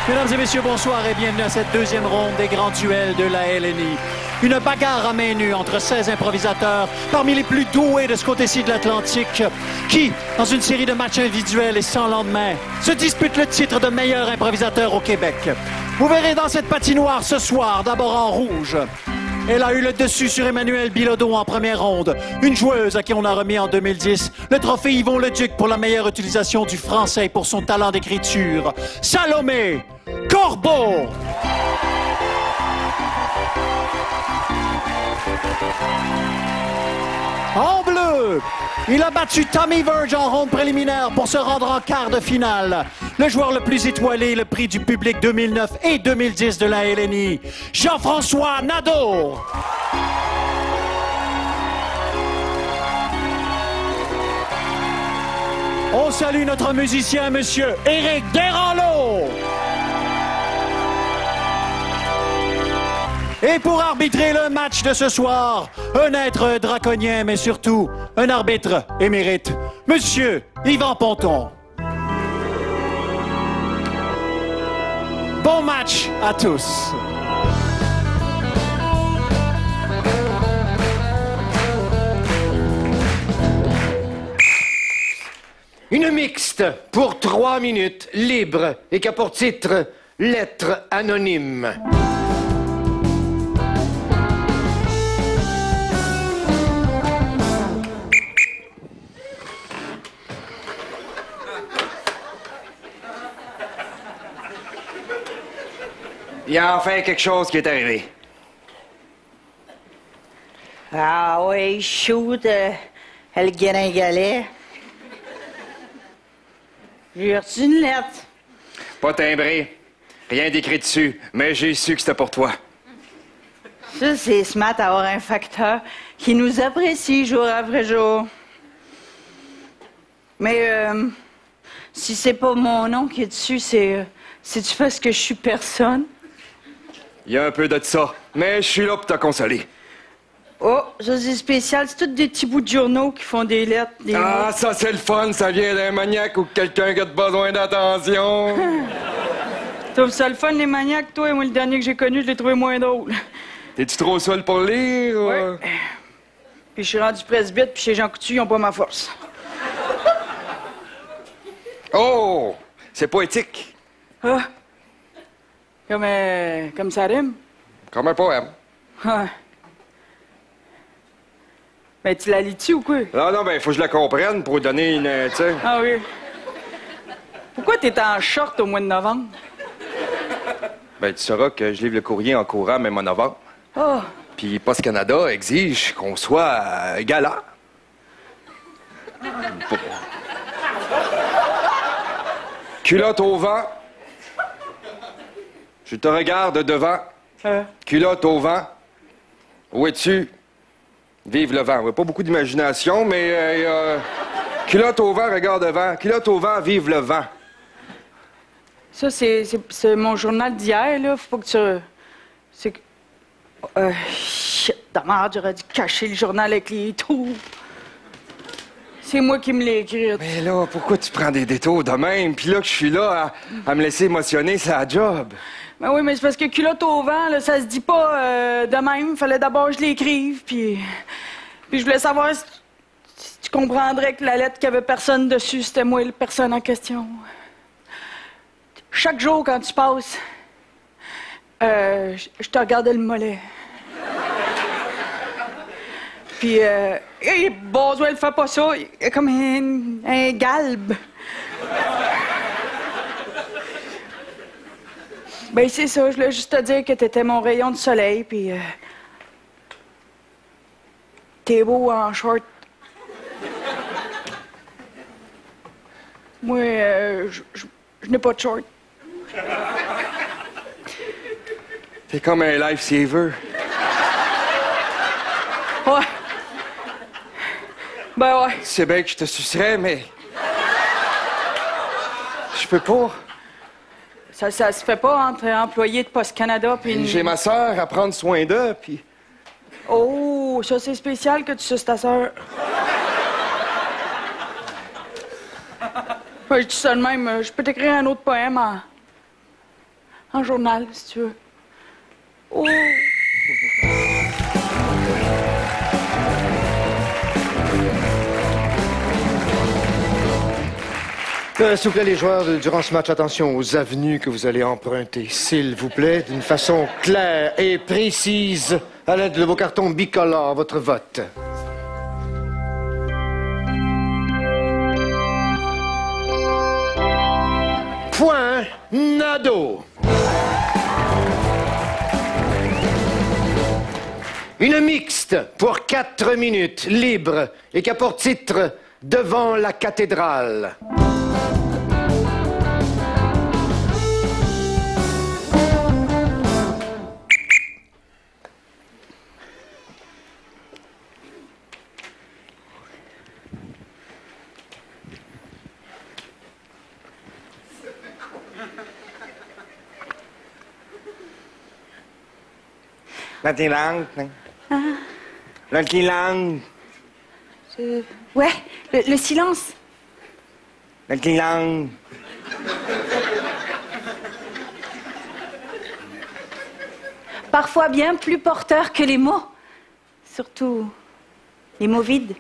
Mesdames et messieurs, bonsoir et bienvenue à cette deuxième ronde des grands duels de la LNI. Une bagarre à main nue entre 16 improvisateurs, parmi les plus doués de ce côté-ci de l'Atlantique, qui, dans une série de matchs individuels et sans lendemain, se disputent le titre de meilleur improvisateur au Québec. Vous verrez dans cette patinoire ce soir, d'abord en rouge. Elle a eu le dessus sur Emmanuel Bilodeau en première ronde. Une joueuse à qui on a remis en 2010 le trophée Yvon Leduc pour la meilleure utilisation du français pour son talent d'écriture. Salomé Corbeau! En bleu, il a battu Tommy Verge en ronde préliminaire pour se rendre en quart de finale. Le joueur le plus étoilé, le prix du public 2009 et 2010 de la LNI, Jean-François Nadeau. On salue notre musicien, monsieur Éric Desranleau. Et pour arbitrer le match de ce soir, un être draconien, mais surtout un arbitre émérite, monsieur Yvan Ponton. Bon match à tous. Une mixte pour 3 minutes, libre, et qui a pour titre « Lettre anonyme ». Il y a enfin quelque chose qui est arrivé. Ah oui, shoot, le guéringalet. J'ai reçu une lettre. Pas timbré, rien d'écrit dessus, mais j'ai su que c'était pour toi. Ça, c'est smart d'avoir un facteur qui nous apprécie jour après jour. Mais si c'est pas mon nom qui est dessus, c'est-tu parce que je suis personne? Il y a un peu de ça, mais je suis là pour te consoler. Oh, ça c'est spécial. C'est tous des petits bouts de journaux qui font des lettres. Des Ah, mots. ça c'est le fun, ça vient d'un maniaque ou quelqu'un qui a besoin d'attention. Trouve ça le fun, les maniaques, toi? Et moi, le dernier que j'ai connu, je l'ai trouvé moins drôle. T'es-tu trop seul pour lire? Ou... Ouais. Puis je suis rendu presbyte, puis chez Jean Coutu, ils ont pas ma force. Oh! C'est poétique. Ah! Comme ça rime? Comme un poème. Ah. Ben, tu la lis-tu ou quoi? Non, ben, faut que je la comprenne pour donner une, tu sais... Ah oui. Pourquoi t'es en short au mois de novembre? Ben, tu sauras que je livre le courrier en courant, même en novembre. Oh! Puis Post Canada exige qu'on soit galant. Culotte au vent. Je te regarde devant. Culotte au vent. Où es-tu? Vive le vent. Ouais, pas beaucoup d'imagination, mais culotte au vent, regarde devant. Culotte au vent, vive le vent. Ça, c'est mon journal d'hier, là. Faut pas que tu... C'est que... Shit, de merde, j'aurais dû cacher le journal avec les trous. C'est moi qui me l'ai écrit. Mais là, pourquoi tu prends des détours de même? Puis là que je suis là à me laisser émotionner, c'est la job. Ben oui, mais c'est parce que culotte au vent, là, ça se dit pas de même. Fallait d'abord que je l'écrive, puis je voulais savoir si tu comprendrais que la lettre qu'il y avait personne dessus, c'était moi, la personne en question. Chaque jour, quand tu passes, je te regardais le mollet. Puis, Boswell, elle fait pas ça. Il est comme un galbe. Ben, c'est ça. Je voulais juste te dire que t'étais mon rayon de soleil, puis... t'es beau en short. Moi, je n'ai pas de short. T'es comme un lifesaver. Ouais. Ben ouais. Tu sais bien que je te sucerais, mais... Je peux pas. Ça se fait pas entre employés de Post Canada puis une... J'ai ma sœur à prendre soin d'eux, puis... Oh, ça c'est spécial que tu suces ta sœur. Ouais, je dis ça de même. Je peux t'écrire un autre poème Un journal, si tu veux. Oh! S'il vous plaît, les joueurs, durant ce match, attention aux avenues que vous allez emprunter, s'il vous plaît, d'une façon claire et précise, à l'aide de vos cartons bicolores, votre vote. Point Nadeau. Une mixte pour 4 minutes, libre, et qui a pour titre « Devant la cathédrale ». La langue. La langue. Ouais, le silence. La langue. Parfois bien plus porteur que les mots. Surtout les mots vides.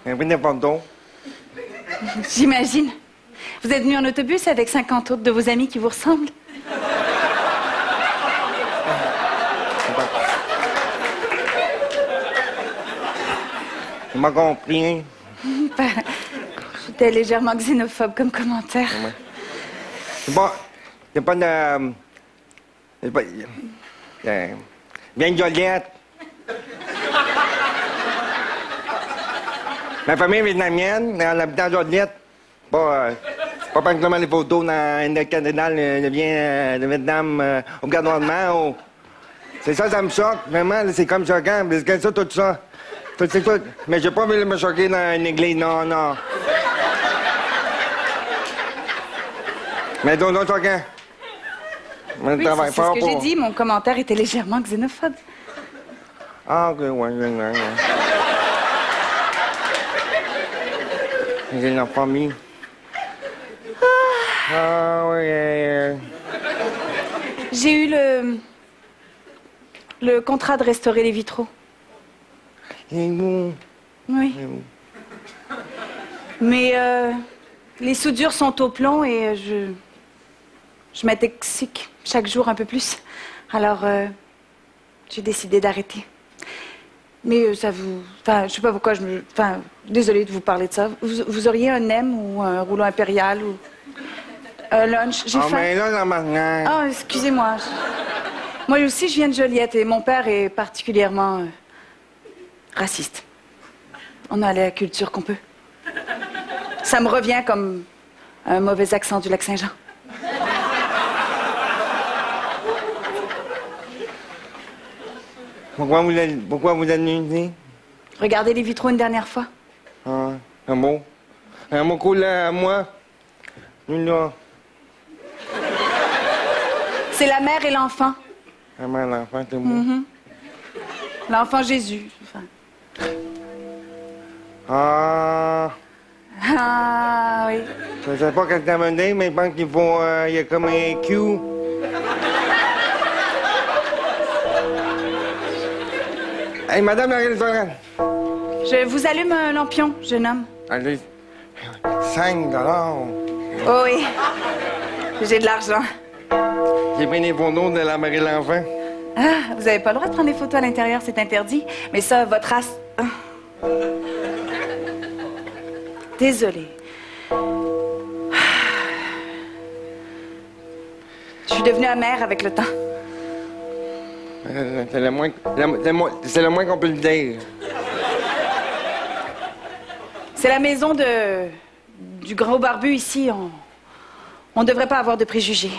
Un peu n'importe où. J'imagine. Vous êtes venu en autobus avec 50 autres de vos amis qui vous ressemblent? Tu m'as compris. J'étais légèrement xénophobe comme commentaire. Ouais. C'est pas de... C'est pas... Bien Joliette. Ma famille est vietnamienne, mais on habite à Joliette. Pas particulièrement les photos dans une cathédrale de Vietnam au gouvernement. C'est ça, ça me choque. Vraiment, c'est comme choquant. Parce que ça, tout ça. Tout, c'est tout. Mais j'ai pas voulu me choquer dans une église, non, non. Mais donc, non, choquant. Oui, c'est ce que j'ai dit. Mon commentaire était légèrement xénophobe. Ah, ok, ouais. J'ai la famille. Ah, oui. J'ai eu le contrat de restaurer les vitraux. Et vous? Oui. Mais les soudures sont au plomb et je m'intoxique chaque jour un peu plus. Alors, j'ai décidé d'arrêter. Mais ça vous... Enfin, je sais pas pourquoi Enfin, désolée de vous parler de ça. Vous auriez un M ou un rouleau impérial ou un lunch? J'ai faim. Mais là, maintenant... Ah, excusez-moi. Moi aussi, je viens de Joliette et mon père est particulièrement raciste. On a la culture qu'on peut. Ça me revient comme un mauvais accent du Lac-Saint-Jean. Pourquoi vous êtes venu ici? Regardez les vitraux une dernière fois. Ah, un mot. Un mot cool à moi. Là. C'est la mère et l'enfant. La mère et l'enfant, c'est beau. L'enfant Jésus. Enfin. Ah. Ah, oui. Je sais pas qu'est-ce que ça veut dire, mais je pense qu'il faut... il y a comme un Q. Hey, madame la restaurante. Je vous allume un lampion, jeune homme. Allez. 5 $. Oh oui. J'ai de l'argent. J'ai pris des photos de la mère et l'enfant. Ah, vous avez pas le droit de prendre des photos à l'intérieur, c'est interdit. Mais ça, votre race... Ah. Désolée. Je suis devenue amère avec le temps. C'est le moins qu'on peut le dire. C'est la maison du gros barbu ici. On devrait pas avoir de préjugés.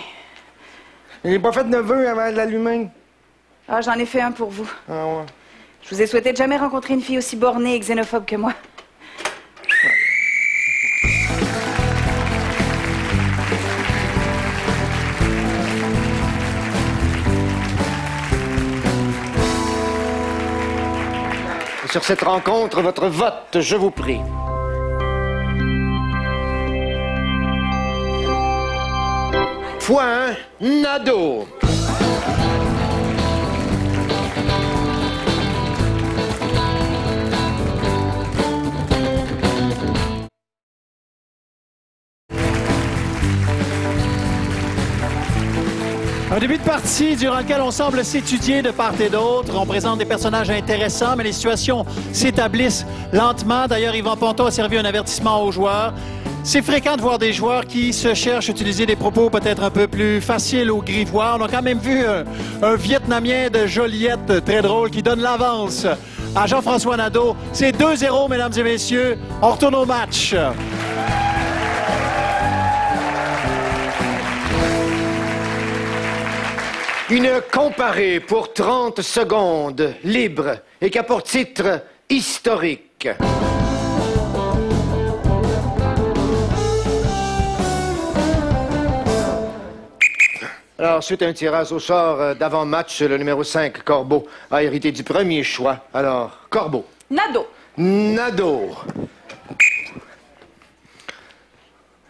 J'ai pas fait de neveu avant de l'allumer. Ah, j'en ai fait un pour vous. Ah ouais. Je vous ai souhaité de jamais rencontrer une fille aussi bornée et xénophobe que moi. sur cette rencontre. Votre vote, je vous prie. Point Nadeau. Un début de partie durant lequel on semble s'étudier de part et d'autre. On présente des personnages intéressants, mais les situations s'établissent lentement. D'ailleurs, Yvan Ponton a servi un avertissement aux joueurs. C'est fréquent de voir des joueurs qui se cherchent à utiliser des propos peut-être un peu plus faciles ou grivois. On a quand même vu un Vietnamien de Joliette très drôle qui donne l'avance à Jean-François Nadeau. C'est 2-0, mesdames et messieurs. On retourne au match. Une comparée pour 30 secondes, libre, et qui a pour titre « Historique ». Alors, suite à un tirage au sort d'avant-match, le numéro 5, Corbeau, a hérité du premier choix. Alors, Corbeau. Nadeau. Nadeau.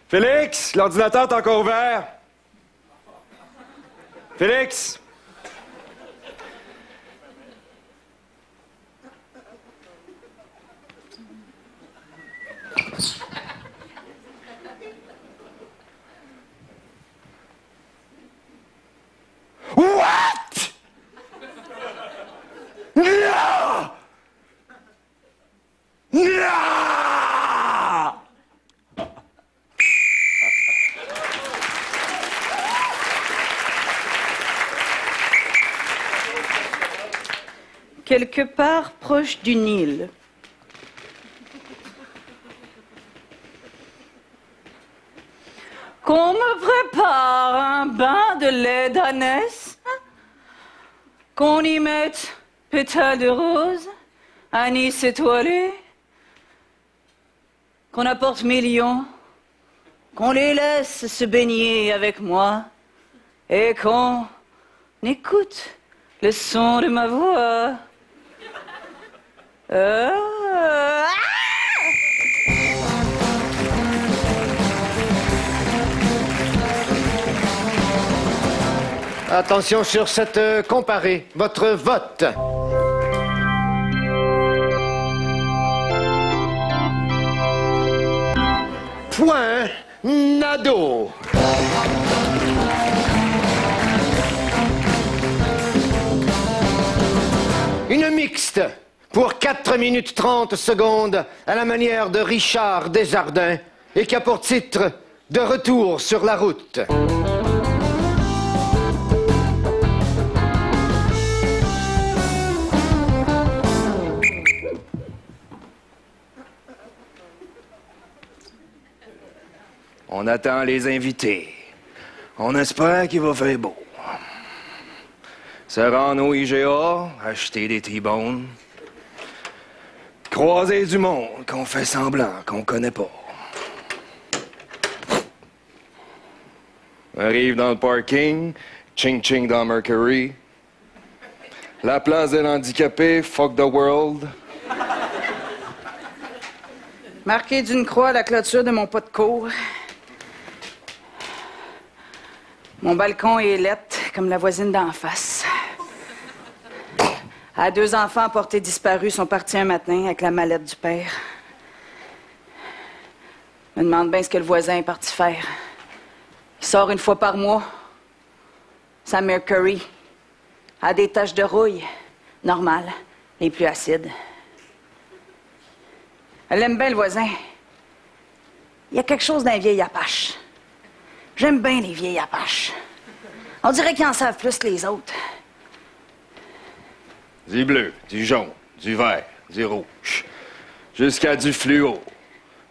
Félix, l'ordinateur est encore ouvert. Félix! What? No! No! Quelque part proche du Nil. Qu'on me prépare un bain de lait d'ânesse, qu'on y mette pétales de rose, anis étoilé, qu'on apporte millions, qu'on les laisse se baigner avec moi et qu'on écoute le son de ma voix. Attention sur cette comparée. Votre vote. Point Nadeau. Une mixte pour 4 minutes 30 secondes à la manière de Richard Desjardins et qui a pour titre « De retour sur la route ». On attend les invités. On espère qu'il va faire beau. Se rendre au IGA, acheter des T-bones, croiser du monde qu'on fait semblant qu'on connaît pas. Arrive dans le parking, ching-ching dans Mercury. La place de l'handicapé, fuck the world. Marqué d'une croix à la clôture de mon pas de cour. Mon balcon est lettre comme la voisine d'en face. À 2 enfants portés disparus sont partis un matin avec la mallette du père. Je me demande bien ce que le voisin est parti faire. Il sort une fois par mois. Sa Mercury a des taches de rouille, normales, les plus acides. Elle aime bien le voisin. Il y a quelque chose d'un vieil Apache. J'aime bien les vieilles Apaches. On dirait qu'ils en savent plus que les autres. Du bleu, du jaune, du vert, du rouge, jusqu'à du fluo.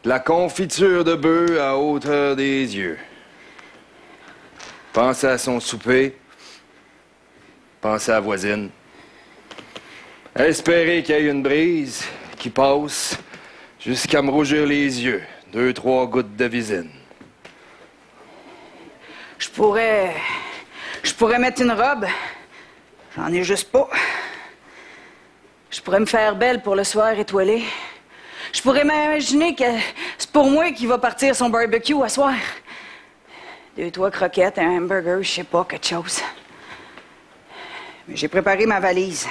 De la confiture de bœuf à hauteur des yeux. Pensez à son souper. Pensez à la voisine. Espérez qu'il y ait une brise qui passe jusqu'à me rougir les yeux. 2, 3 gouttes de visine. Je pourrais mettre une robe. J'en ai juste pas. Je pourrais me faire belle pour le soir étoilé. Je pourrais m'imaginer que c'est pour moi qui va partir son barbecue à soir. 2-3 croquettes, un hamburger, je sais pas, quelque chose. Mais j'ai préparé ma valise.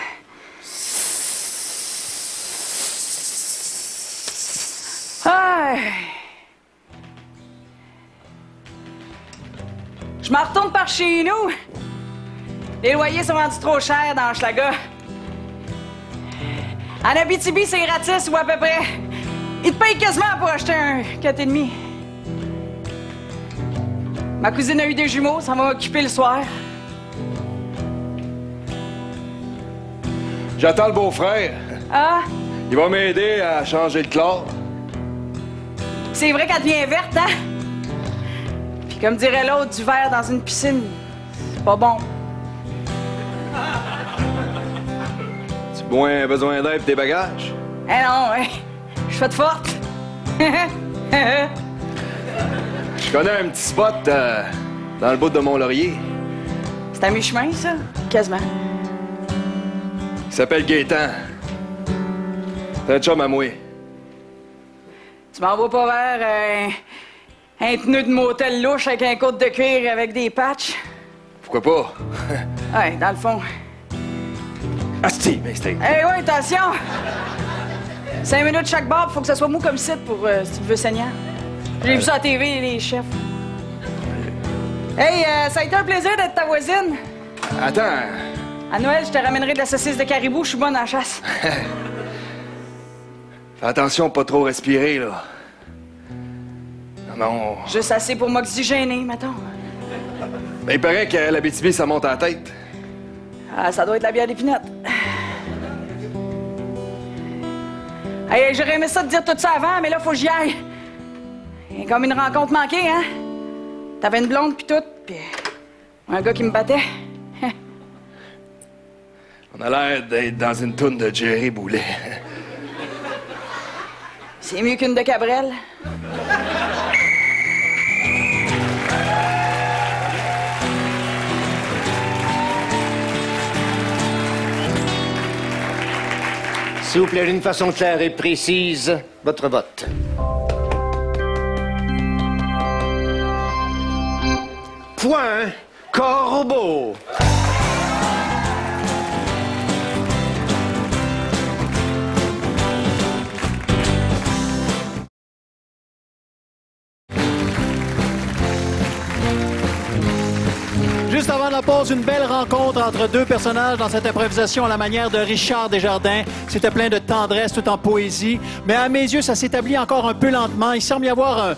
Ah! Je m'en retourne par chez nous. Les loyers sont rendus trop chers dans Hochelaga. En Abitibi, c'est gratis ou à peu près. Ils te payent quasiment pour acheter un 4,5. Ma cousine a eu des jumeaux, ça m'a occupé le soir. J'attends le beau-frère. Ah, Il va m'aider à changer le chlore. c'est vrai qu'elle devient verte, hein? Puis comme dirait l'autre, du verre dans une piscine, c'est pas bon. Tu as moins besoin d'aide pour tes bagages? Eh non, ouais. Je suis faite forte. Je connais un petit spot dans le bout de Mont-Laurier. C'est à mi-chemin, ça? Quasiment. Il s'appelle Gaétan. C'est un chum à moi. Tu m'en vas pas vers un pneu de motel louche avec un côte de cuir avec des patchs? Pourquoi pas? Ouais, dans le fond. Asti, mais c'était... Eh ouais, attention! 5 minutes chaque barbe, faut que ça soit mou comme site pour si tu veux saignant. J'ai vu ça à la TV, les chefs. Hey, ça a été un plaisir d'être ta voisine. Attends. À Noël, je te ramènerai de la saucisse de caribou, je suis bonne en chasse. Fais attention, pas trop respirer, là. Non. Juste assez pour m'oxygéner, mettons. Mais il paraît qu'à l'Abitibi, ça monte à la tête. Ah, ça doit être la bière d'épinette. Hey, j'aurais aimé ça te dire tout ça avant, mais là, faut que j'y aille. C'est comme une rencontre manquée, hein? T'avais une blonde pis tout, pis un gars qui me battait. On a l'air d'être dans une toune de Jerry Boulet. C'est mieux qu'une de Cabrel. S'il vous plaît, d'une façon claire et précise, votre vote. Point Corbeau. Juste avant la pause, une belle rencontre entre deux personnages dans cette improvisation à la manière de Richard Desjardins. C'était plein de tendresse tout en poésie. Mais à mes yeux, ça s'établit encore un peu lentement. Il semble y avoir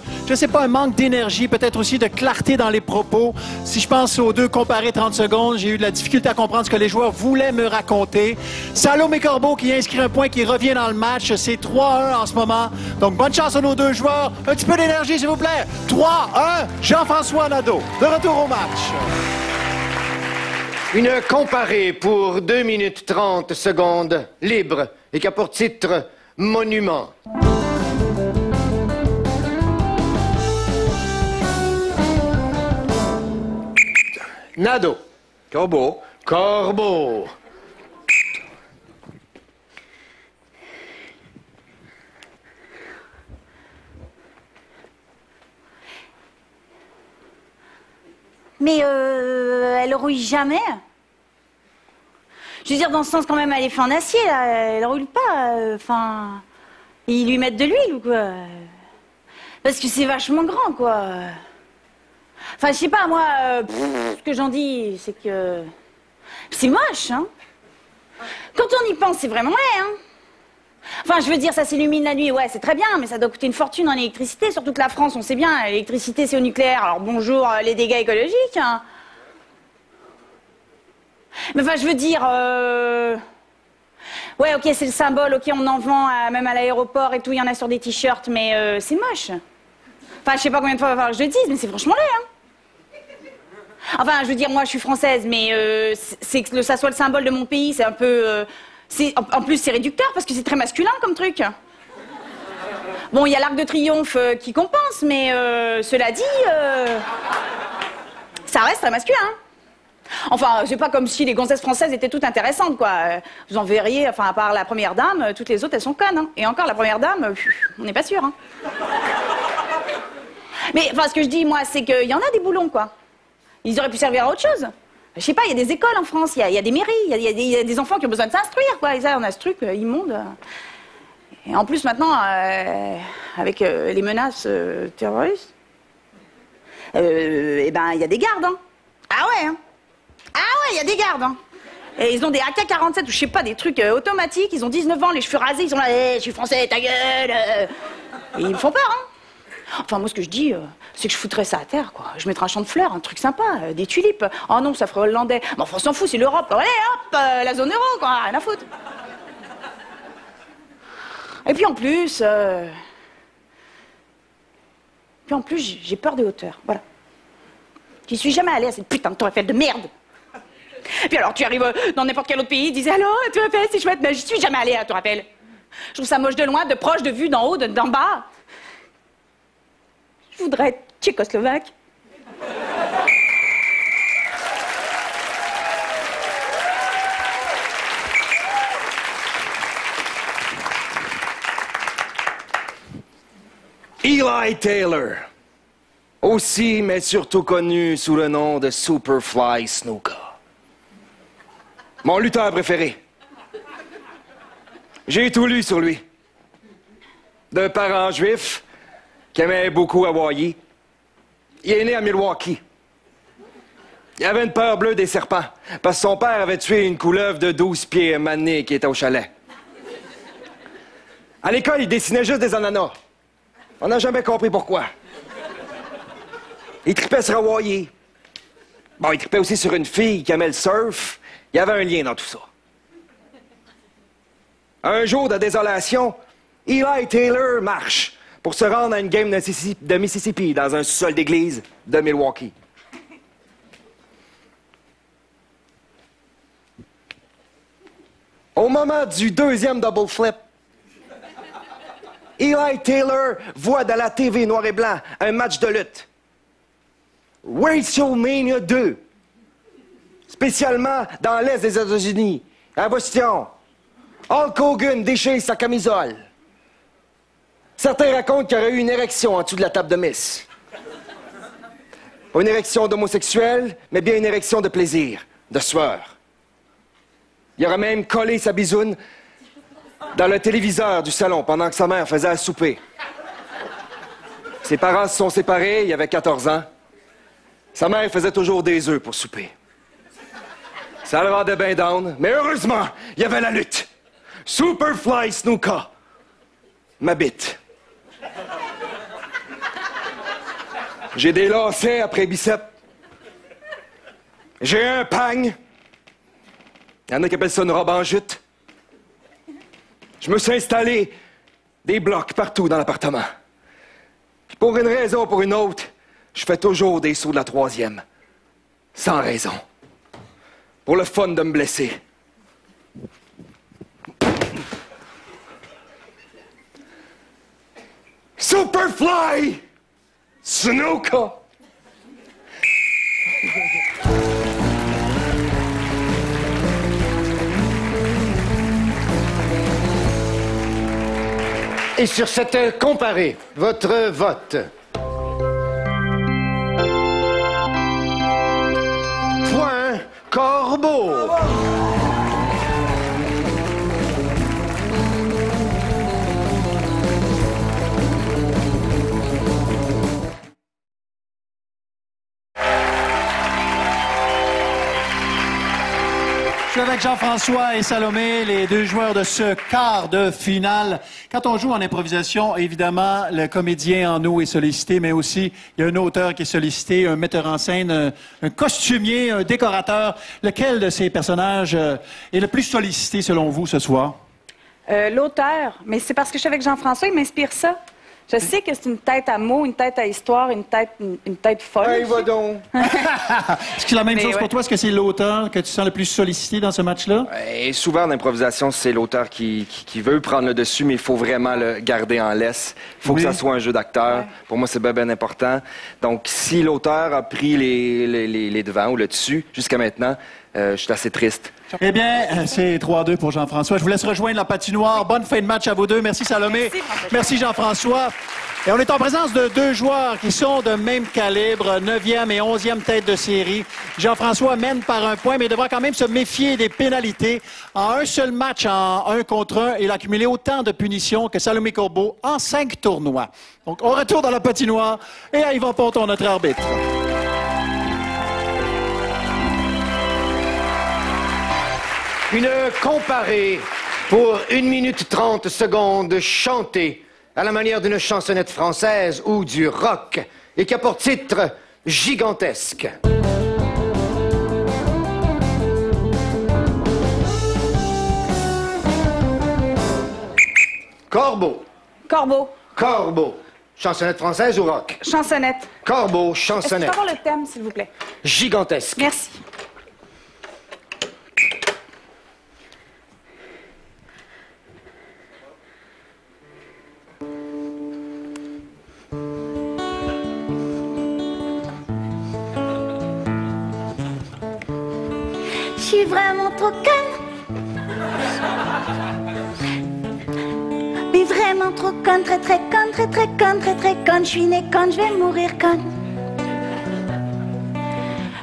un manque d'énergie, peut-être aussi de clarté dans les propos. Si je pense aux deux comparés 30 secondes, j'ai eu de la difficulté à comprendre ce que les joueurs voulaient me raconter. Salomé Corbeau qui inscrit un point qui revient dans le match. C'est 3-1 en ce moment. Donc bonne chance à nos deux joueurs. Un petit peu d'énergie, s'il vous plaît. 3-1, Jean-François Nadeau. De retour au match. Une comparée pour 2 minutes 30 secondes, libre, et qui a pour titre Monument. Nadeau. Corbeau. Corbeau. Mais elle rouille jamais. Je veux dire, dans ce sens, quand même, elle est faite en acier, là. Elle roule pas. Enfin. Ils lui mettent de l'huile ou quoi? Parce que c'est vachement grand, quoi. Enfin, je sais pas, moi, ce que j'en dis, c'est que. C'est moche, hein. Quand on y pense, c'est vraiment laid, hein. Enfin, je veux dire, ça s'illumine la nuit, ouais, c'est très bien, mais ça doit coûter une fortune en électricité, surtout que la France, on sait bien, l'électricité, c'est au nucléaire, alors bonjour les dégâts écologiques, hein. Mais enfin, je veux dire, ouais, ok, c'est le symbole, ok, on en vend même à l'aéroport et tout, il y en a sur des t-shirts, mais c'est moche. Enfin, je sais pas combien de fois il va falloir que je le dise, mais c'est franchement laid, hein. Enfin, je veux dire, moi, je suis française, mais c'est que ça soit le symbole de mon pays, c'est un peu... En plus, c'est réducteur parce que c'est très masculin comme truc. Bon, il y a l'Arc de Triomphe qui compense, mais cela dit, ça reste très masculin. Enfin, c'est pas comme si les gonzesses françaises étaient toutes intéressantes, quoi. Vous en verriez, enfin, à part la première dame, toutes les autres, elles sont connes, hein. Et encore, la première dame, on n'est pas sûr, hein. Mais, enfin, ce que je dis, moi, c'est qu'il y en a des boulons, quoi. Ils auraient pu servir à autre chose. Je sais pas, il y a des écoles en France, il y a des mairies, il y a des enfants qui ont besoin de s'instruire, quoi. Et ça, on a ce truc immonde. Et en plus, maintenant, avec les menaces terroristes, eh ben, il y a des gardes, hein. Ah ouais, hein. Ah ouais, il y a des gardes, hein. Et ils ont des AK-47 ou je sais pas, des trucs automatiques. Ils ont 19 ans, les cheveux rasés, ils sont là, hey, je suis français, ta gueule. Et ils me font peur, hein. Enfin, moi, ce que je dis, c'est que je foutrais ça à terre, quoi. Je mettrais un champ de fleurs, un truc sympa, des tulipes. Oh non, ça ferait hollandais. Mais enfin, on s'en fout, c'est l'Europe. Allez, hop, la zone euro, quoi, rien à foutre. Et puis en plus, j'ai peur des hauteurs, voilà. J'y suis jamais allée à cette putain de tour Eiffel de merde. Puis alors, tu arrives dans n'importe quel autre pays, ils disent alors, la tour Eiffel, c'est chouette, mais j'y suis jamais allée à la tour Eiffel. Je trouve ça moche de loin, de proche, de vue, d'en haut, d'en bas. Je voudrais être tchécoslovaque. Eli Taylor, aussi mais surtout connu sous le nom de Superfly Snuka. Mon lutteur préféré. J'ai tout lu sur lui. D'un parent juif qui aimait beaucoup Hawaii. Il est né à Milwaukee. Il avait une peur bleue des serpents, parce que son père avait tué une couleuvre de 12 pieds manée qui était au chalet. À l'école, il dessinait juste des ananas. On n'a jamais compris pourquoi. Il tripait sur Hawaii. Bon, il tripait aussi sur une fille qui aimait le surf. Il y avait un lien dans tout ça. Un jour de désolation, Eli Taylor marche pour se rendre à une game de Mississippi dans un sous-sol d'église de Milwaukee. Au moment du deuxième double flip, Eli Taylor voit dans la TV noir et blanc un match de lutte. WrestleMania 2. Spécialement dans l'Est des États-Unis, à Boston. Hulk Hogan déchire sa camisole. Certains racontent qu'il y aurait eu une érection en dessous de la table de Miss. Pas une érection d'homosexuel, mais bien une érection de plaisir, de sueur. Il aurait même collé sa bisoune dans le téléviseur du salon pendant que sa mère faisait à souper. Ses parents se sont séparés, il avait 14 ans. Sa mère faisait toujours des œufs pour souper. Ça le rendait bien down, mais heureusement, il y avait la lutte. Superfly Snuka. Ma bite. J'ai des lacets après biceps. J'ai un pagne. Il y en a qui appellent ça une robe en jute. Je me suis installé des blocs partout dans l'appartement. Puis pour une raison ou pour une autre, je fais toujours des sauts de la troisième. Sans raison. Pour le fun de me blesser. Superfly Snuka. Et sur cette comparée, votre vote. Point Corbeau. Je suis avec Jean-François et Salomé, les deux joueurs de ce quart de finale. Quand on joue en improvisation, évidemment, le comédien en nous est sollicité, mais aussi, il y a un auteur qui est sollicité, un metteur en scène, un costumier, un décorateur. Lequel de ces personnages est le plus sollicité, selon vous, ce soir? L'auteur, mais c'est parce que je suis avec Jean-François, il m'inspire ça. Je sais que c'est une tête à mots, une tête à histoire, une tête folle. Hey, va donc. Est-ce que c'est la même chose pour toi? Est-ce que c'est l'auteur que tu sens le plus sollicité dans ce match-là? Et souvent, en improvisation, c'est l'auteur qui veut prendre le dessus, mais il faut vraiment le garder en laisse. Il faut que ça soit un jeu d'acteur. Ouais. Pour moi, c'est bien important. Donc, si l'auteur a pris les devants ou le dessus jusqu'à maintenant, je suis assez triste. Eh bien, c'est 3-2 pour Jean-François. Je vous laisse rejoindre la patinoire. Bonne fin de match à vous deux. Merci, Salomé. Merci Jean-François. Et on est en présence de deux joueurs qui sont de même calibre, 9e et 11e tête de série. Jean-François mène par un point, mais devra quand même se méfier des pénalités. En un seul match, en 1 contre 1, il a accumulé autant de punitions que Salomé Corbeau en 5 tournois. Donc, on retourne dans la patinoire et à Yvan Ponton, notre arbitre. Une comparée pour 1 minute 30 secondes chantée à la manière d'une chansonnette française ou du rock et qui a pour titre Gigantesque. Corbeau. Corbeau. Corbeau. Chansonnette française ou rock? Chansonnette. Corbeau, Est-ce que chansonnette. tu peux avoir le thème, s'il vous plaît? Gigantesque. Merci. Je suis vraiment trop conne. Mais vraiment trop conne, très très conne, très très conne, très très conne. Je suis née conne, je vais mourir conne.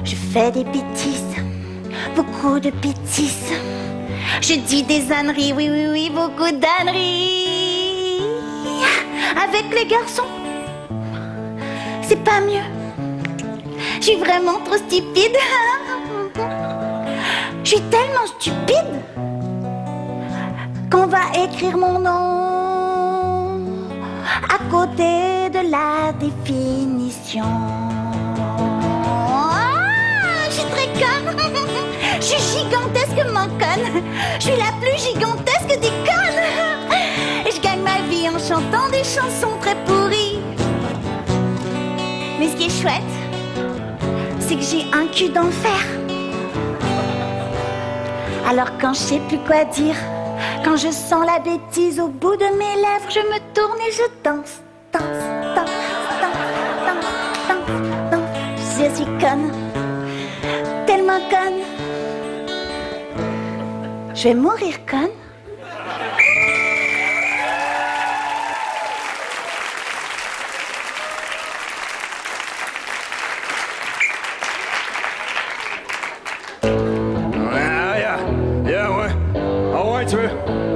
Je fais des bêtises, beaucoup de bêtises. Je dis des âneries, oui, oui, oui, beaucoup d'âneries. Avec les garçons, c'est pas mieux. Je suis vraiment trop stupide. Je suis tellement stupide qu'on va écrire mon nom à côté de la définition. Ah, je suis très conne. Je suis gigantesquement conne. Je suis la plus gigantesque des connes. Et je gagne ma vie en chantant des chansons très pourries. Mais ce qui est chouette, c'est que j'ai un cul d'enfer. Alors quand je sais plus quoi dire, quand je sens la bêtise au bout de mes lèvres, je me tourne et je danse, danse, danse, danse, danse, danse, danse. Je suis conne, tellement conne. Je vais mourir conne.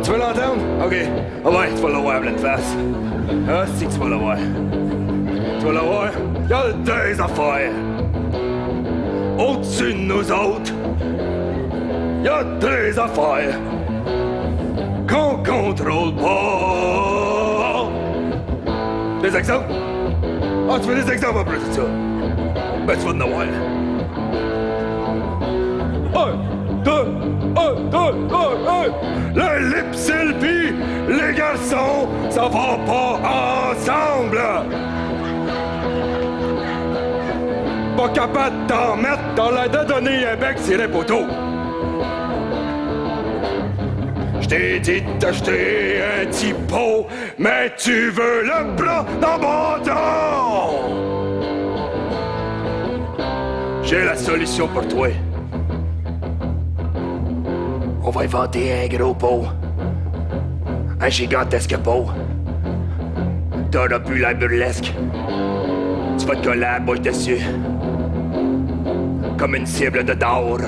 Tu veux l'entendre? OK. Ah ouais, tu vas le voir, pleine face. Ah, si tu vas le voir. Tu vas le voir. Il y a deux affaires. Au-dessus de nous autres, il y a deux affaires qu'on contrôle pas. Des exemples? Ah, tu veux des exemples en plus de ça? Ben, tu vas en avoir. Le lip-syl pis les garçons, ça va pas ensemble! Pas capable de t'en mettre dans la de donner un bec sur les poteaux. J't'ai dit d'acheter un petit pot, mais tu veux le plat dans mon dos! J'ai la solution pour toi. On va inventer un gros pot. Un gigantesque pot. T'auras plus l'air burlesque. Tu vas te coller la bouche dessus. Comme une cible de d'or.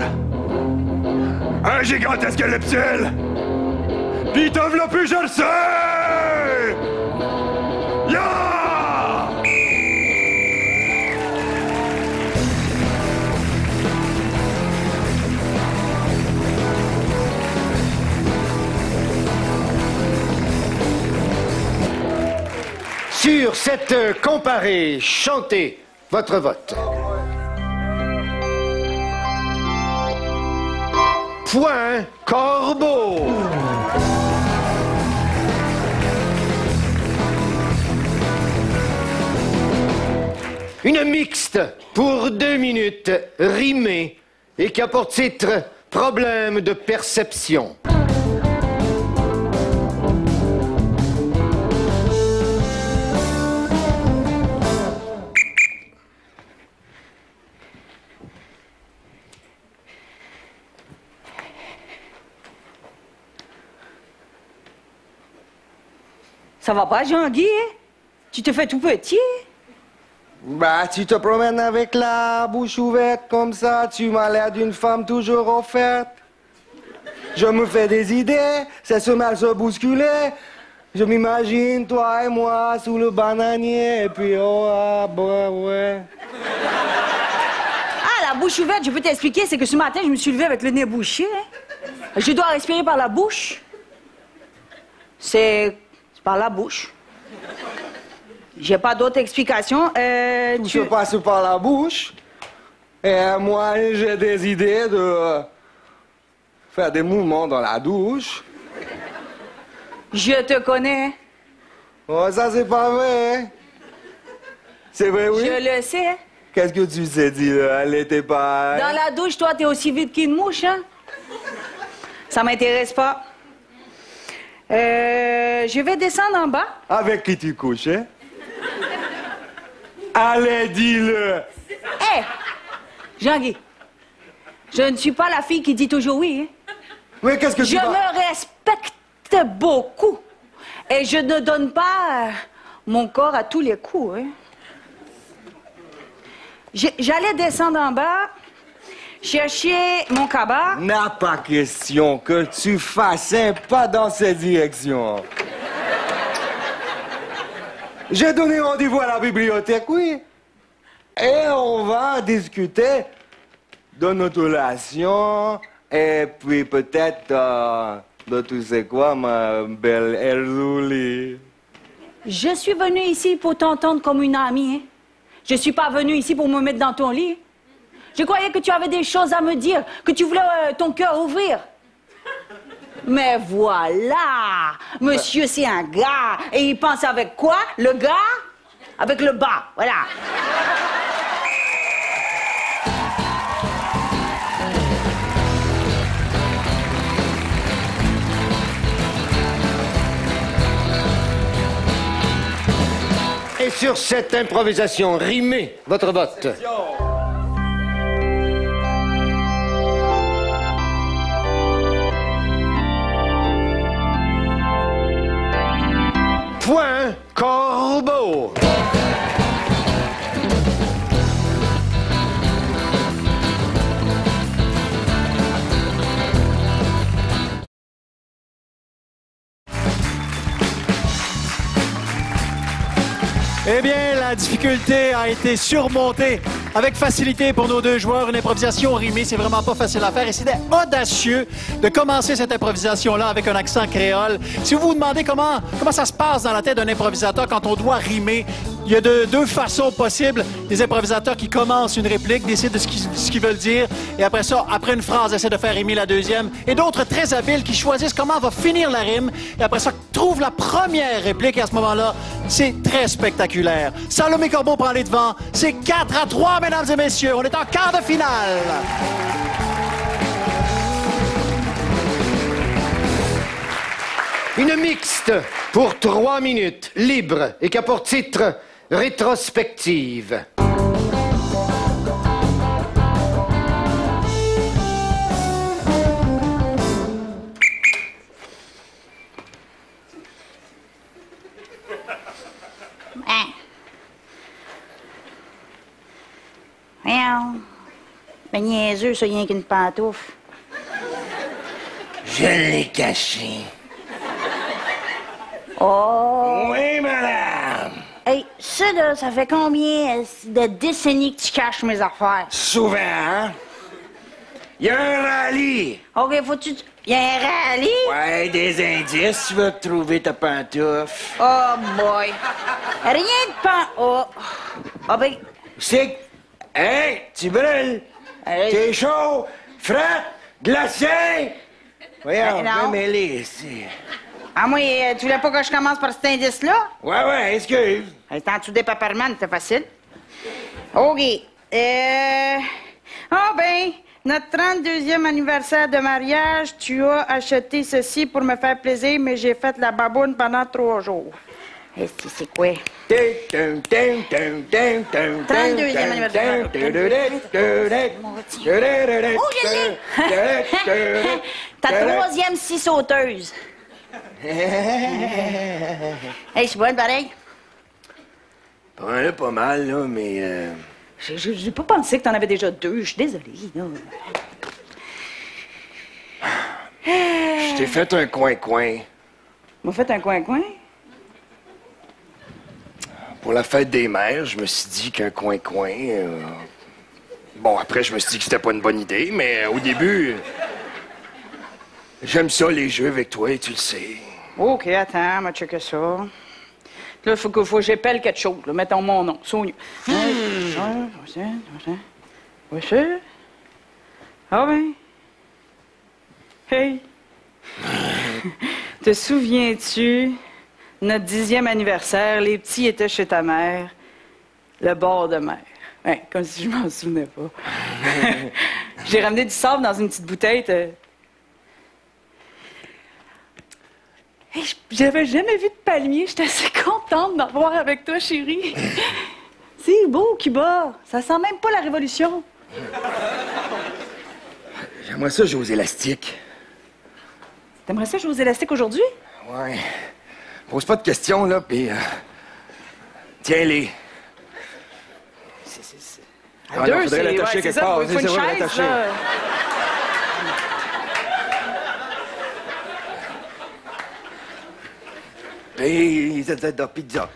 Un gigantesque leptile. Pis t'as v'là plus, je le sais! Yeah! Sur cette comparée, chantez votre vote. Point Corbeau. Une mixte pour 2 minutes, rimée, et qui a pour titre « Problème de perception ». Ça va pas, Jean-Guy, hein? Tu te fais tout petit? Bah, tu te promènes avec la bouche ouverte comme ça, tu m'as l'air d'une femme toujours offerte. Je me fais des idées, ça se met à se bousculer. Je m'imagine, toi et moi, sous le bananier, et puis oh, ah, bah, ouais. Ah, la bouche ouverte, je peux t'expliquer, c'est que ce matin, je me suis levée avec le nez bouché. Hein? Je dois respirer par la bouche. C'est par la bouche. J'ai pas d'autre explication. Tout se passe par la bouche. Et moi, j'ai des idées de faire des mouvements dans la douche. Je te connais. Oh, ça, c'est pas vrai. C'est vrai, oui? Je le sais. Qu'est-ce que tu sais, dit là? Elle était pas... Dans la douche, toi, t'es aussi vite qu'une mouche, hein? Ça m'intéresse pas. Je vais descendre en bas. Avec qui tu couches, hein? Allez, dis-le! Hé! Jean-Guy, je ne suis pas la fille qui dit toujours oui, hein? Mais qu'est-ce que tu Je vas... me respecte beaucoup. Et je ne donne pas mon corps à tous les coups, hein? J'allais descendre en bas, chercher mon cabas. N'a pas question que tu fasses un pas dans cette direction. J'ai donné rendez-vous à la bibliothèque, oui. Et on va discuter de notre relation et puis peut-être de tu sais quoi, ma belle Erzouli. Je suis venue ici pour t'entendre comme une amie, hein? Je suis pas venue ici pour me mettre dans ton lit. Je croyais que tu avais des choses à me dire, que tu voulais ton cœur ouvrir. Mais voilà! Monsieur, c'est un gars. Et il pense avec quoi? Le gars? Avec le bas, voilà. Et sur cette improvisation rimée, votre vote. Point Corbeau. Eh bien, la difficulté a été surmontée avec facilité pour nos deux joueurs. Une improvisation rimée, c'est vraiment pas facile à faire. Et c'était audacieux de commencer cette improvisation-là avec un accent créole. Si vous vous demandez comment ça se passe dans la tête d'un improvisateur quand on doit rimer, il y a deux façons possibles. Des improvisateurs qui commencent une réplique, décident de ce qu'ils veulent dire, et après ça, après une phrase, essaient de faire rimer la deuxième. Et d'autres très habiles qui choisissent comment va finir la rime, et après ça, trouvent la première réplique, et à ce moment-là, c'est très spectaculaire. Salomé Corbeau prend les devants. C'est 4-3, mesdames et messieurs. On est en quart de finale. Une mixte pour 3 minutes, libre, et qui a pour titre « Rétrospective ». Voyons. Ben niaiseux, ça, rien qu'une pantoufle. Je l'ai caché. Oh! Oui, madame. Hey, ça, là, ça fait combien de décennies que tu caches mes affaires? Souvent, hein? Il y a un rallye. OK, faut-tu... Il y a un rallye? Ouais, des indices, tu vas trouver ta pantoufle. Oh, boy. Rien de Oh. Ah, ben... C'est... Hey, tu brûles. Hey. T'es chaud, frais, glacé. Voyons, non. mêlé ici. Ah, moi, tu voulais pas que je commence par cet indice-là? Ouais, excuse. Hey, c'est en dessous des Peppermint, c'est facile. OK. Ah ben, notre 32e anniversaire de mariage, tu as acheté ceci pour me faire plaisir, mais j'ai fait la baboune pendant 3 jours. Est-ce que c'est quoi? 32e anniversaire. Oh, je l'ai! Ta 3e scie sauteuse. Hey, je suis bonne, pareil. Ouais, pas mal, là, mais... J'ai pas pensé que t'en avais déjà 2. Je suis désolée. Là. Je t'ai fait un coin-coin. M'a fait un coin-coin? Pour la fête des mères, je me suis dit qu'un coin-coin... Bon, après, je me suis dit que c'était pas une bonne idée, mais au début... J'aime ça, les jeux avec toi, et tu le sais. OK, attends, m'a checké ça. Là, il faut que j'épelle quelque chose. Là. Mettons mon nom, Sonia. Oui, ça? Ah ben. Hey. Te souviens-tu, notre 10e anniversaire, les petits étaient chez ta mère, le bord de mer. Ouais, comme si je m'en souvenais pas. J'ai ramené du sable dans une petite bouteille. Hey, j'avais jamais vu de palmier. J'étais assez contente d'en voir avec toi, chérie. C'est beau, Cuba. Ça sent même pas la révolution. J'aimerais ça jouer aux élastiques. T'aimerais ça jouer aux élastiques aujourd'hui? Ouais. Pose pas de questions, là, pis... Tiens-les. À deux, non, faudrait l'attacher quelque part. Il faut une chaise, là. Et de pizza.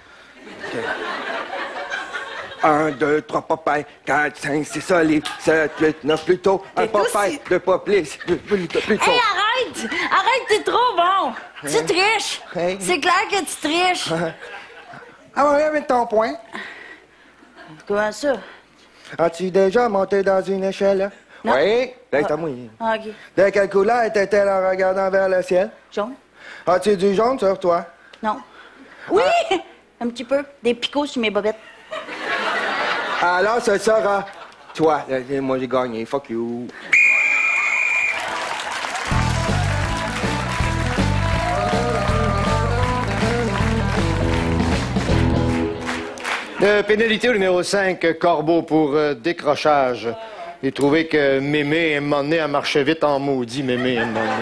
1, 2, 3 Popeye, 4, 5, 6 solide, 7, 8, 9 plutôt. Un Popeye, 2 Popeye, plutôt. Hey, arrête! Arrête, t'es trop bon! Tu triches! Hey. C'est clair que tu triches! Ah ouais, avec ton point. Comment ça? As-tu déjà monté dans une échelle? Non. Oui. Là, t'as mouillé. Ah, OK. De quelle couleur était-elle en regardant vers le ciel? Jaune? As-tu du jaune sur toi? Non. Oui! Un petit peu. Des picots sur mes bobettes. Alors, ce sera toi. Moi, j'ai gagné. Fuck you. Pénalité au numéro 5, Corbeau pour décrochage. J'ai trouvé que Mémé, à un moment donné, elle marchait vite en maudit, Mémé, à un moment donné.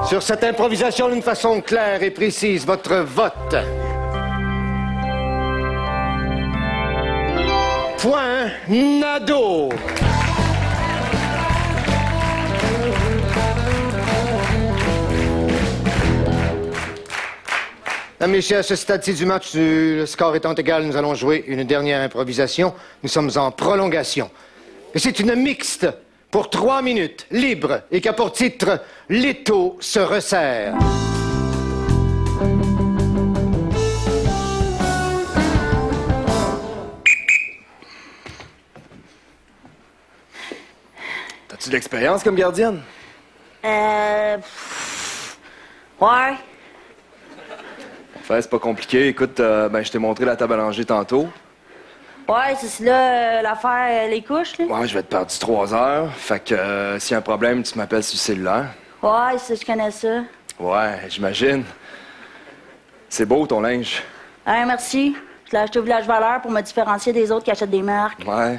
Sur cette improvisation d'une façon claire et précise, votre vote. Point Nadeau. Mesdames, Messieurs, à ce stade-ci du match, le score étant égal, nous allons jouer une dernière improvisation. Nous sommes en prolongation. Et c'est une mixte pour 3 minutes, libre, et qui a pour titre « L'étau se resserre ». T'as-tu de l'expérience comme gardienne? Ouais. Enfin, c'est pas compliqué. Écoute, je t'ai montré la table à langer tantôt. Ouais, c'est là l'affaire, les couches, là. Ouais, je vais te perdre 3 heures. Fait que s'il y a un problème, tu m'appelles sur le cellulaire. Ouais, ça, je connais ça. Ouais, j'imagine. C'est beau, ton linge. Ouais, merci. Je l'ai acheté au Village Valeur pour me différencier des autres qui achètent des marques. Ouais.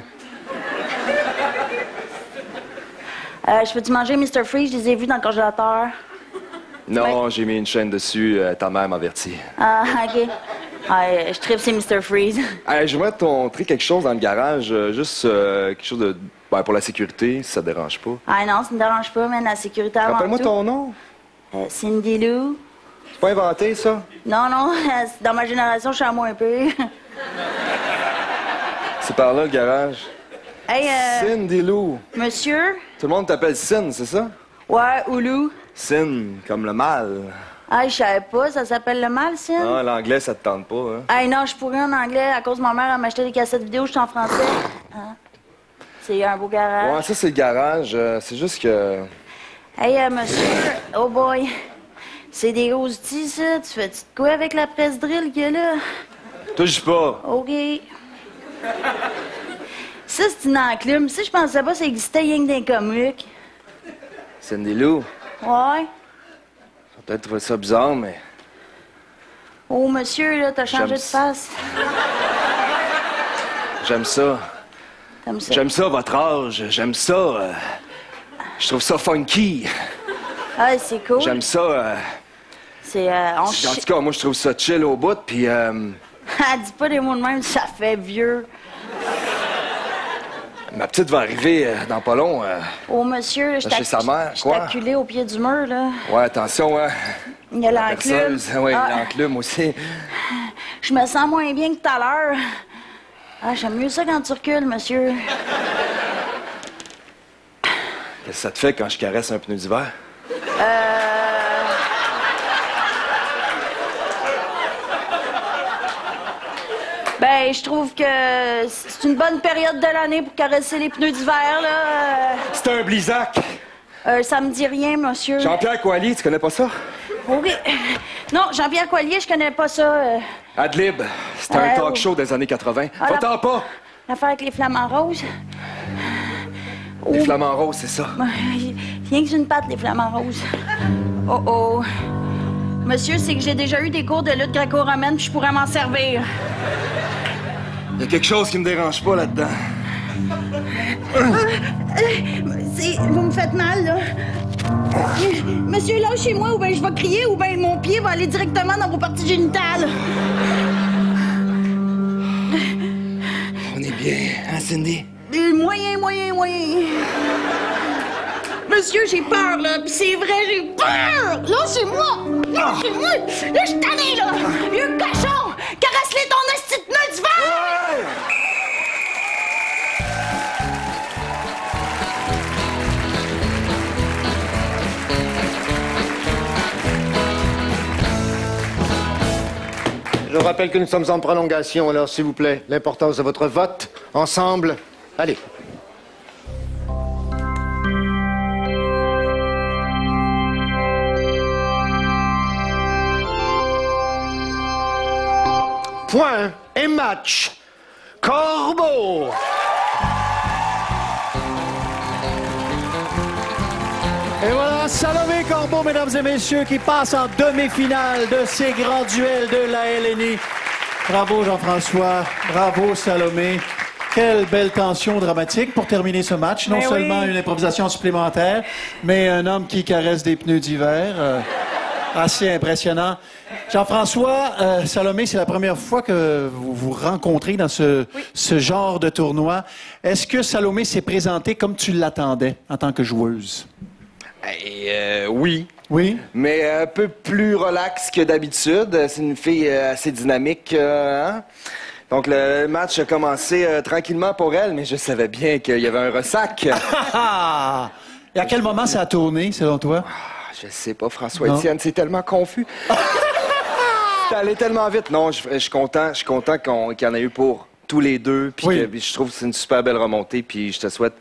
Je peux-tu manger Mr. Freeze? Je les ai vus dans le congélateur. Non, j'ai mis une chaîne dessus. Ta mère m'a averti. Ah, OK. Ouais, je tripe, c'est Mr. Freeze. Hey, j'aimerais te montrer quelque chose dans le garage. Juste quelque chose de... pour la sécurité, si ça te dérange pas. Ah non, ça me dérange pas, mais la sécurité avant Rappelle-moi tout. ton nom. Cindy Lou. C'est pas inventé, ça? Non, non, dans ma génération, je suis à moins peu. C'est par là, le garage. Hey, Cindy Lou. monsieur? Tout le monde t'appelle Sin, c'est ça? Ouais, ou Lou? Sin, comme le mal. Ah, je savais pas, ça s'appelle le mal, Sin? Ah, l'anglais, ça te tente pas, hein? Hey, non, je suis pourrie en anglais à cause de ma mère, elle m'achetait des cassettes vidéo, je suis en français. Hein? C'est un beau garage. Ouais, ça, c'est le garage. C'est juste que... Hey, monsieur, oh boy. C'est des gros outils, ça. Tu fais-tu de quoi avec la presse drill qu'il y a là? Touche pas. OK. Ça, c'est une enclume. Ça, je pensais pas que ça existait rien que dans les comiques. Cindy Lou. Ouais. Peut-être trouver ça bizarre, mais... Oh, monsieur, là, t'as changé de face. J'aime ça. Comme ça. J'aime ça, votre âge. J'aime ça. Je trouve ça funky. Ah, c'est cool. J'aime ça. C'est, En tout cas, moi, je trouve ça chill au bout, puis... Dis pas des mots de même, ça fait vieux. Ma petite va arriver dans pas long. Oh, monsieur, je chez sa mère, suis quoi? acculé au pied du mur, là. Ouais, attention, hein. Il y a l'enclume. Oui, Ah, l'enclume aussi. je me sens moins bien que tout à l'heure. Ah, j'aime mieux ça quand tu recules, monsieur. Qu'est-ce que ça te fait quand je caresse un pneu d'hiver? Ben, je trouve que c'est une bonne période de l'année pour caresser les pneus d'hiver, là. C'est un blizac. Ça me dit rien, monsieur. Jean-Pierre Coallier, tu connais pas ça? OK. Non, Jean-Pierre Coallier, je connais pas ça. Adlib, c'était un talk show des années 80. Ah, Va-t'en pas! L'affaire avec les flamants roses. Les flamants roses, c'est ça. Rien que une patte, les flamants roses. Oh oh. Monsieur, c'est que j'ai déjà eu des cours de lutte gréco-romaine, puis je pourrais m'en servir. Il y a quelque chose qui me dérange pas là-dedans. Vous me faites mal, là. Monsieur, lâchez-moi, ou bien je vais crier, ou bien mon pied va aller directement dans vos parties génitales. On est bien, hein, Cindy? Moyen. Monsieur, j'ai peur, là. Pis c'est vrai, j'ai peur! Lâchez-moi! Lâchez-moi! Là, je suis tanné, là! Vieux cochon! Caresse-les ton esti de pneu d'hiver! Je vous rappelle que nous sommes en prolongation, alors s'il vous plaît, l'importance de votre vote. Ensemble, allez. Point et match. Corbeau. Et voilà, Salomé Corbeau, mesdames et messieurs, qui passe en demi-finale de ces grands duels de la LNI. Bravo Jean-François, bravo Salomé. Quelle belle tension dramatique pour terminer ce match. Non seulement une improvisation supplémentaire, mais un homme qui caresse des pneus d'hiver. Assez impressionnant. Jean-François, Salomé, c'est la première fois que vous vous rencontrez dans ce genre de tournoi. Est-ce que Salomé s'est présentée comme tu l'attendais en tant que joueuse? Oui. Oui? Mais un peu plus relax que d'habitude. C'est une fille assez dynamique, hein? Donc, le match a commencé tranquillement pour elle, mais je savais bien qu'il y avait un ressac. Et à quel moment ça a tourné, selon toi? Je sais pas, François-Étienne, c'est tellement confus. C'est allé tellement vite. Non, je suis content qu'il y en ait eu pour tous les deux. Puis je trouve que c'est une super belle remontée. Puis je te souhaite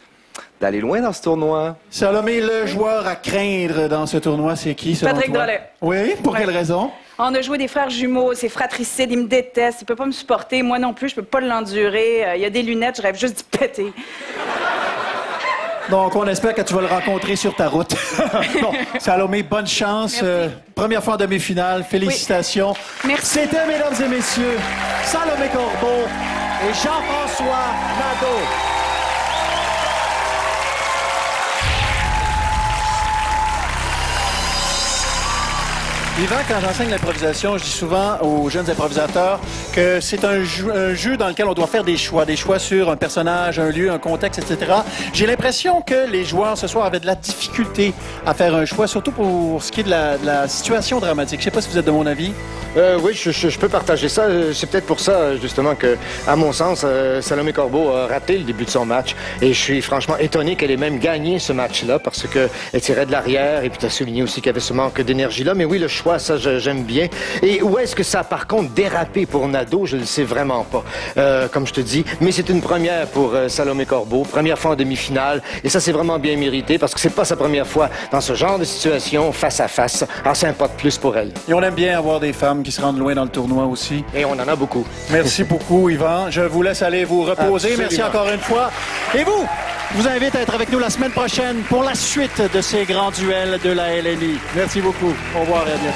d'aller loin dans ce tournoi. Salomé, le joueur à craindre dans ce tournoi, c'est qui, selon Patrick toi? Drolet. Oui? Pour quelle raison? On a joué des frères jumeaux, c'est fratricide, il me déteste, il peut pas me supporter, moi non plus, je peux pas l'endurer. Il y a des lunettes, je rêve juste d'y péter. Donc, on espère que tu vas le rencontrer sur ta route. Bon, Salomé, bonne chance. Première fois en demi-finale. Félicitations. Oui. Merci. C'était, mesdames et messieurs, Salomé Corbeau et Jean-François Nadeau. Yvan, quand j'enseigne l'improvisation, je dis souvent aux jeunes improvisateurs que c'est un jeu dans lequel on doit faire des choix sur un personnage, un lieu, un contexte, etc. J'ai l'impression que les joueurs ce soir avaient de la difficulté à faire un choix, surtout pour ce qui est de la situation dramatique. Je sais pas si vous êtes de mon avis. Oui, je peux partager ça. C'est peut-être pour ça, justement, que, à mon sens, Salomé Corbeau a raté le début de son match. Et je suis franchement étonné qu'elle ait même gagné ce match-là, parce qu'elle tirait de l'arrière. Et puis, tu as souligné aussi qu'il y avait ce manque d'énergie-là. Mais oui, le choix choix, ça j'aime bien. Et où est-ce que ça a par contre dérapé pour Nadeau, je ne le sais vraiment pas, comme je te dis. Mais c'est une première pour Salomé Corbeau, première fois en demi-finale. Et ça c'est vraiment bien mérité parce que c'est pas sa première fois dans ce genre de situation, face à face. Alors c'est un pas de plus pour elle. Et on aime bien avoir des femmes qui se rendent loin dans le tournoi aussi. Et on en a beaucoup. Merci beaucoup, Yvan. Je vous laisse aller vous reposer. Absolument. Merci encore une fois. Et vous, je vous invite à être avec nous la semaine prochaine pour la suite de ces grands duels de la LNI. Merci beaucoup. Au revoir et à bientôt.